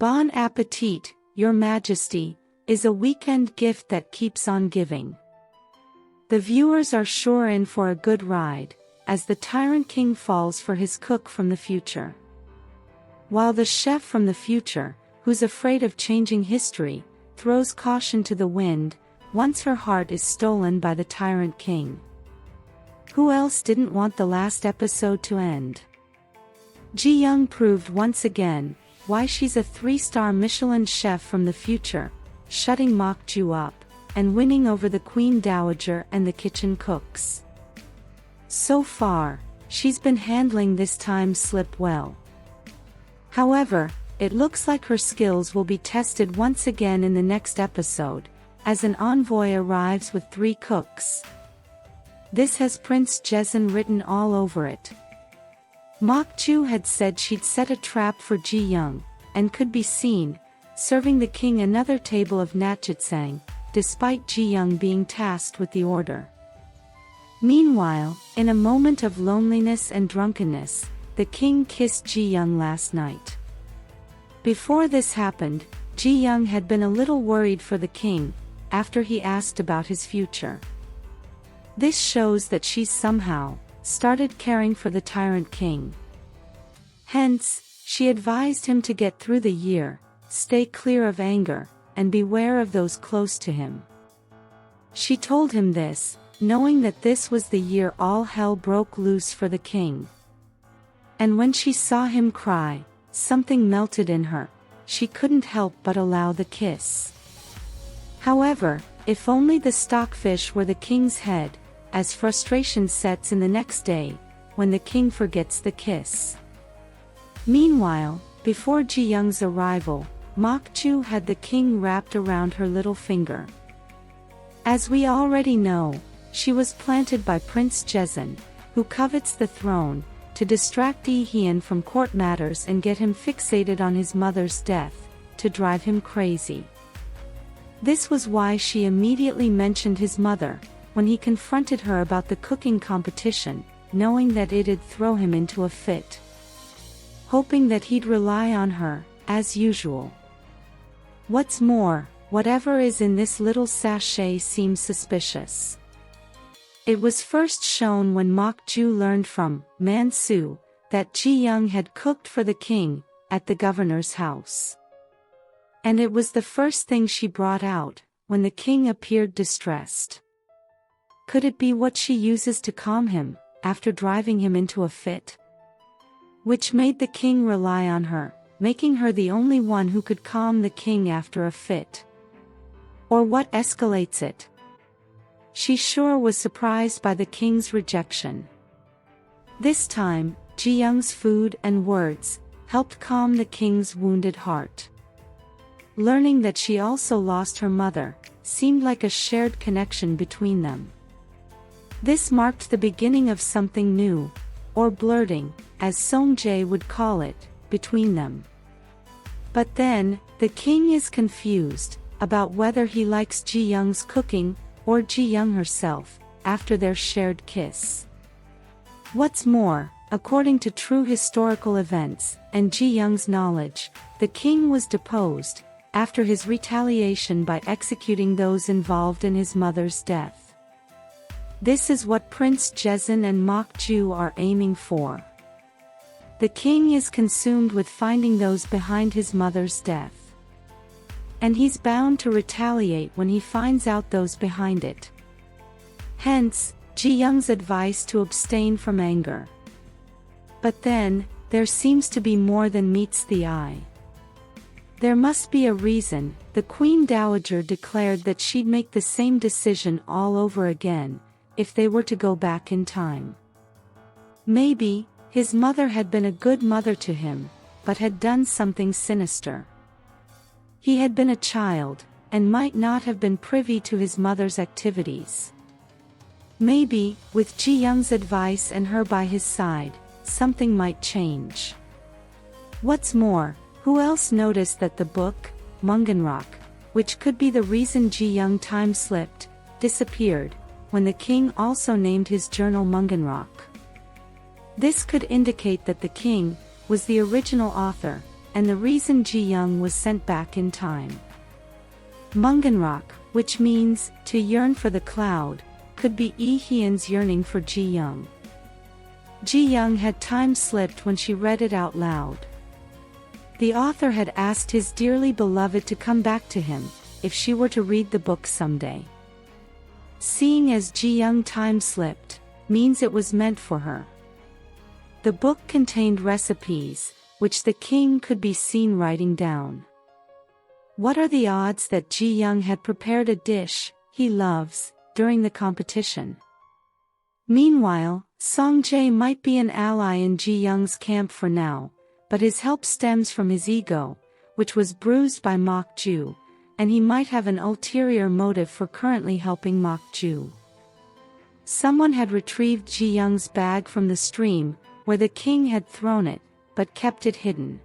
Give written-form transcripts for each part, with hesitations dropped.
Bon Appetit, Your Majesty, is a weekend gift that keeps on giving. The viewers are sure in for a good ride, as the tyrant king falls for his cook from the future. While the chef from the future, who's afraid of changing history, throws caution to the wind, once her heart is stolen by the tyrant king. Who else didn't want the last episode to end? Ji-young proved once again why she's a 3-star Michelin chef from the future, shutting Mok-ju up, and winning over the Queen Dowager and the kitchen cooks. So far, she's been handling this time slip well. However, it looks like her skills will be tested once again in the next episode, as an envoy arrives with 3 cooks. This has Prince Jaesun written all over it. Mok-ju had said she'd set a trap for Ji-young, and could be seen serving the king another table of natjitsang, despite Ji-young being tasked with the order. Meanwhile, in a moment of loneliness and drunkenness, the king kissed Ji-young last night. Before this happened, Ji-young had been a little worried for the king, after he asked about his future. This shows that she's somehow started caring for the tyrant king. Hence, she advised him to get through the year, stay clear of anger, and beware of those close to him. She told him this, knowing that this was the year all hell broke loose for the king. And when she saw him cry, something melted in her. She couldn't help but allow the kiss. However, if only the stockfish were the king's head, as frustration sets in the next day, when the king forgets the kiss. Meanwhile, before Ji-young's arrival, Mok-ju had the king wrapped around her little finger. As we already know, she was planted by Prince Jaesun, who covets the throne, to distract Lee-hyun from court matters and get him fixated on his mother's death, to drive him crazy. This was why she immediately mentioned his mother, when he confronted her about the cooking competition, knowing that it'd throw him into a fit. Hoping that he'd rely on her, as usual. What's more, whatever is in this little sachet seems suspicious. It was first shown when Mok-ju learned from Man-soo that Ji-young had cooked for the king at the governor's house. And it was the first thing she brought out when the king appeared distressed. Could it be what she uses to calm him after driving him into a fit? Which made the king rely on her, making her the only one who could calm the king after a fit. Or what escalates it? She sure was surprised by the king's rejection. This time, Ji-young's food and words helped calm the king's wounded heart. Learning that she also lost her mother seemed like a shared connection between them. This marked the beginning of something new, or blurting, as Song-jae would call it, between them. But then, the king is confused about whether he likes Ji-young's cooking, or Ji-young herself, after their shared kiss. What's more, according to true historical events, and Ji-young's knowledge, the king was deposed, after his retaliation by executing those involved in his mother's death. This is what Prince Jaesun and Mok-ju are aiming for. The king is consumed with finding those behind his mother's death. And he's bound to retaliate when he finds out those behind it. Hence, Ji-young's advice to abstain from anger. But then, there seems to be more than meets the eye. There must be a reason. The Queen Dowager declared that she'd make the same decision all over again, if they were to go back in time. Maybe, his mother had been a good mother to him, but had done something sinister. He had been a child, and might not have been privy to his mother's activities. Maybe, with Ji-young's advice and her by his side, something might change. What's more, who else noticed that the book, Munganrock, which could be the reason Ji-young time-slipped, disappeared, when the king also named his journal Munganrock? This could indicate that the king was the original author, and the reason Ji Young was sent back in time. Munganrak, which means to yearn for the cloud, could be Lee Hyun's yearning for Ji Young. Ji Young had time-slipped when she read it out loud. The author had asked his dearly beloved to come back to him, if she were to read the book someday. Seeing as Ji Young time-slipped, means it was meant for her. The book contained recipes, which the king could be seen writing down. What are the odds that Ji Young had prepared a dish he loves during the competition? Meanwhile, Song Jae might be an ally in Ji Young's camp for now, but his help stems from his ego, which was bruised by Mok Ju, and he might have an ulterior motive for currently helping Mok Ju. Someone had retrieved Ji Young's bag from the stream, where the king had thrown it, but kept it hidden.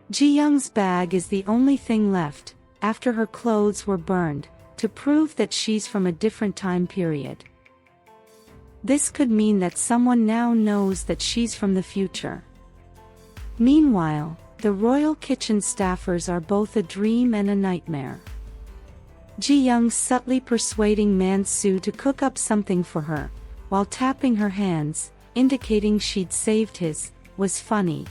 Ji Young's bag is the only thing left, after her clothes were burned, to prove that she's from a different time period. This could mean that someone now knows that she's from the future. Meanwhile, the royal kitchen staffers are both a dream and a nightmare. Ji Young subtly persuading Man Soo to cook up something for her, while tapping her hands, indicating she'd saved his, was funny.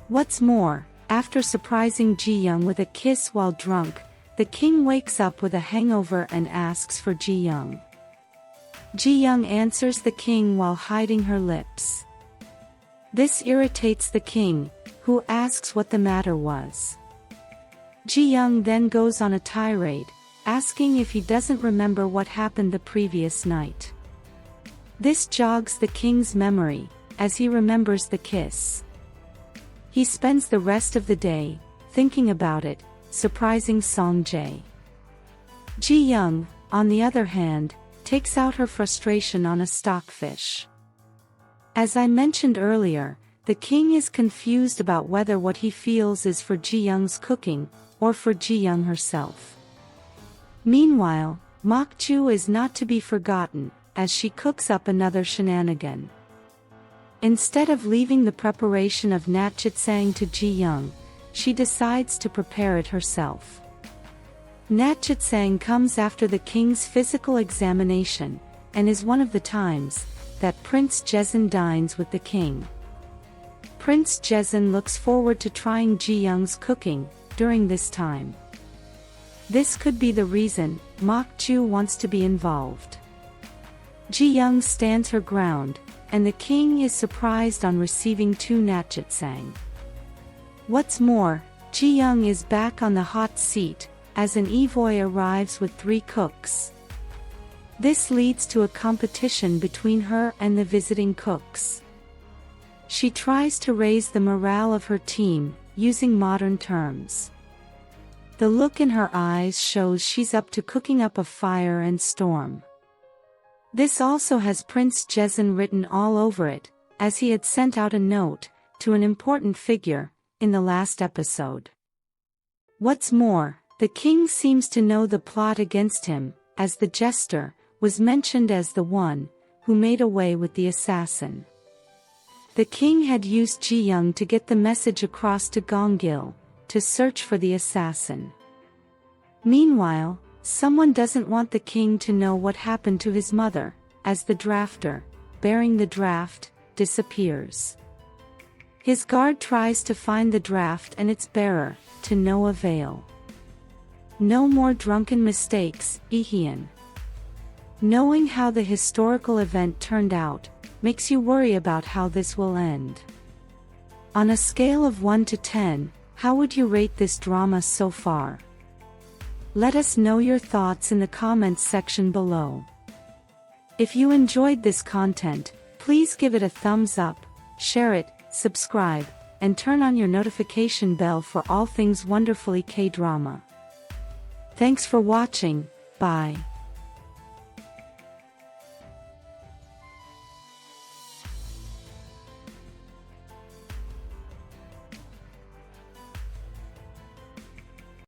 What's more, after surprising Ji Young with a kiss while drunk, the king wakes up with a hangover and asks for Ji Young. Ji Young answers the king while hiding her lips. This irritates the king, who asks what the matter was. Ji Young then goes on a tirade, asking if he doesn't remember what happened the previous night. This jogs the king's memory, as he remembers the kiss. He spends the rest of the day, thinking about it, surprising Song Jae. Ji Young, on the other hand, takes out her frustration on a stockfish. As I mentioned earlier, the king is confused about whether what he feels is for Ji Young's cooking, or for Ji Young herself. Meanwhile, Mok Ju is not to be forgotten, as she cooks up another shenanigan. Instead of leaving the preparation of natchitsang to Ji Young, she decides to prepare it herself. Natchitsang comes after the king's physical examination, and is one of the times that Prince Jaesun dines with the king. Prince Jaesun looks forward to trying Ji Young's cooking during this time. This could be the reason Mok Ju wants to be involved. Ji Young stands her ground, and the king is surprised on receiving 2 natchitsang. What's more, Ji Young is back on the hot seat, as an envoy arrives with 3 cooks. This leads to a competition between her and the visiting cooks. She tries to raise the morale of her team, using modern terms. The look in her eyes shows she's up to cooking up a fire and storm. This also has Prince Jaesun written all over it, as he had sent out a note to an important figure in the last episode. What's more, the king seems to know the plot against him, as the jester was mentioned as the one who made away with the assassin. The king had used Ji Young to get the message across to Gongil to search for the assassin. Meanwhile, someone doesn't want the king to know what happened to his mother, as the drafter, bearing the draft, disappears. His guard tries to find the draft and its bearer, to no avail. No more drunken mistakes, Lee Hyun. Knowing how the historical event turned out, makes you worry about how this will end. On a scale of 1 to 10, how would you rate this drama so far? Let us know your thoughts in the comments section below. If you enjoyed this content, please give it a thumbs up, share it, subscribe, and turn on your notification bell for all things wonderfully K-drama. Thanks for watching, bye.